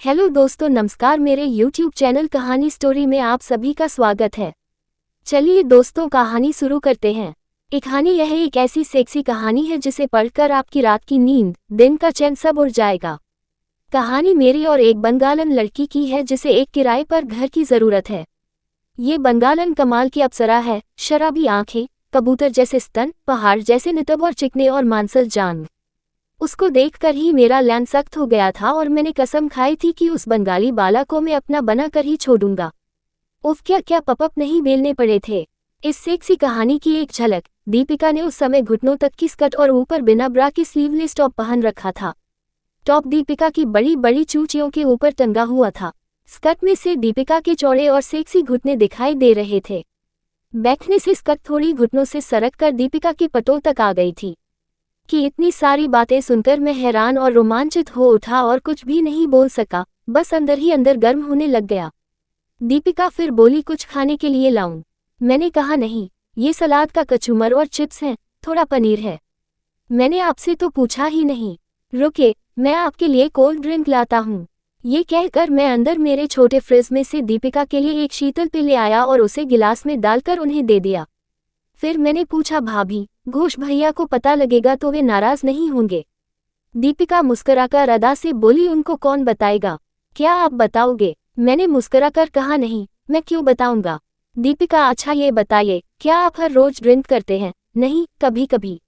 Hello दोस्तों, नमस्कार। मेरे YouTube चैनल कहानी स्टोरी में आप सभी का स्वागत है। चलिए दोस्तों, कहानी शुरू करते हैं। कहानी यह एक ऐसी सेक्सी कहानी है जिसे पढ़कर आपकी रात की नींद, दिन का चैन सब उड़ जाएगा। कहानी मेरी और एक बंगालन लड़की की है जिसे एक किराए पर घर की ज़रूरत है। ये बंगालन कमाल की अप्सरा है, शराबी आंखें, कबूतर जैसे स्तन, पहाड़ जैसे नितंब और चिकने और मांसल जांघ। उसको देखकर ही मेरा लैन सख्त हो गया था और मैंने कसम खाई थी कि उस बंगाली बाला को मैं अपना बना कर ही छोड़ूंगा। उफ, क्या क्या पपअप नहीं बेलने पड़े थे। इस सेक्सी कहानी की एक झलक। दीपिका ने उस समय घुटनों तक की स्कर्ट और ऊपर बिना ब्रा की स्लीवलेस टॉप पहन रखा था। टॉप दीपिका की बड़ी बड़ी चूचियों के ऊपर टंगा हुआ था। स्कर्ट में से दीपिका के चौड़े और सेक्सी घुटने दिखाई दे रहे थे। बैठने से स्कर्ट थोड़ी घुटनों से सरक कर दीपिका के पटों तक आ गई थी। कि इतनी सारी बातें सुनकर मैं हैरान और रोमांचित हो उठा और कुछ भी नहीं बोल सका, बस अंदर ही अंदर गर्म होने लग गया। दीपिका फिर बोली, कुछ खाने के लिए लाऊं? मैंने कहा नहीं, ये सलाद का कचूमर और चिप्स हैं, थोड़ा पनीर है। मैंने आपसे तो पूछा ही नहीं। रुके, मैं आपके लिए कोल्ड ड्रिंक लाता हूँ। ये कहकर मैं अंदर मेरे छोटे फ्रिज में से दीपिका के लिए एक शीतल पेय ले आया और उसे गिलास में डालकर उन्हें दे दिया। फिर मैंने पूछा, भाभी, घोष भैया को पता लगेगा तो वे नाराज नहीं होंगे? दीपिका मुस्कुराकर अदा से बोली, उनको कौन बताएगा? क्या आप बताओगे? मैंने मुस्कुराकर कहा, नहीं, मैं क्यों बताऊंगा। दीपिका, अच्छा ये बताइए, क्या आप हर रोज ड्रिंक करते हैं? नहीं, कभी कभी,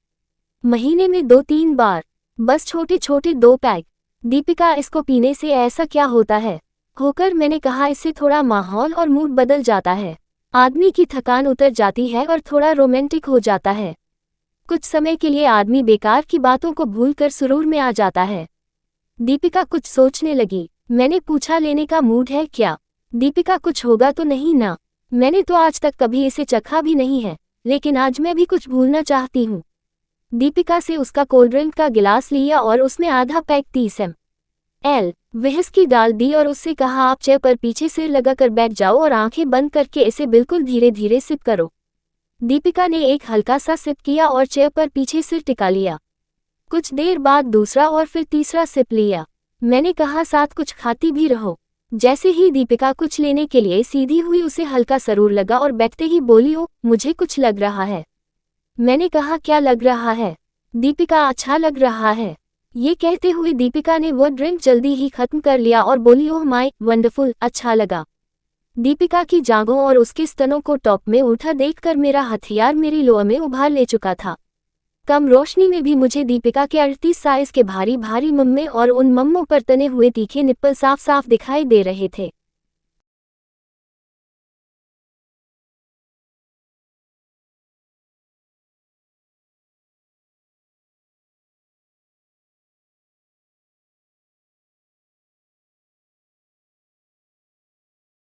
महीने में 2-3 बार, बस छोटे छोटे 2 पैक। दीपिका, इसको पीने से ऐसा क्या होता है? होकर मैंने कहा, इससे थोड़ा माहौल और मूड बदल जाता है, आदमी की थकान उतर जाती है और थोड़ा रोमांटिक हो जाता है। कुछ समय के लिए आदमी बेकार की बातों को भूलकर सुरूर में आ जाता है। दीपिका कुछ सोचने लगी। मैंने पूछा, लेने का मूड है क्या? दीपिका, कुछ होगा तो नहीं ना? मैंने तो आज तक कभी इसे चखा भी नहीं है, लेकिन आज मैं भी कुछ भूलना चाहती हूँ। दीपिका से उसका कोल्ड ड्रिंक का गिलास लिया और उसमें आधा पैक 30 ml व्हिस्की डाल दी और उससे कहा, आप चेयर पर पीछे सिर लगाकर बैठ जाओ और आंखें बंद करके इसे बिल्कुल धीरे धीरे सिप करो। दीपिका ने एक हल्का सा सिप किया और चेयर पर पीछे सिर टिका लिया। कुछ देर बाद दूसरा और फिर तीसरा सिप लिया। मैंने कहा, साथ कुछ खाती भी रहो। जैसे ही दीपिका कुछ लेने के लिए सीधी हुई, उसे हल्का सरूर लगा और बैठते ही बोली, ओ, मुझे कुछ लग रहा है। मैंने कहा, क्या लग रहा है? दीपिका, अच्छा लग रहा है। ये कहते हुए दीपिका ने वो ड्रिंक जल्दी ही खत्म कर लिया और बोली, ओह माय वंडरफुल, अच्छा लगा। दीपिका की जांघों और उसके स्तनों को टॉप में उठा देखकर मेरा हथियार मेरी लोअ में उभार ले चुका था। कम रोशनी में भी मुझे दीपिका के 38 साइज के भारी भारी मम्मे और उन मम्मों पर तने हुए तीखे निप्पल साफ साफ दिखाई दे रहे थे।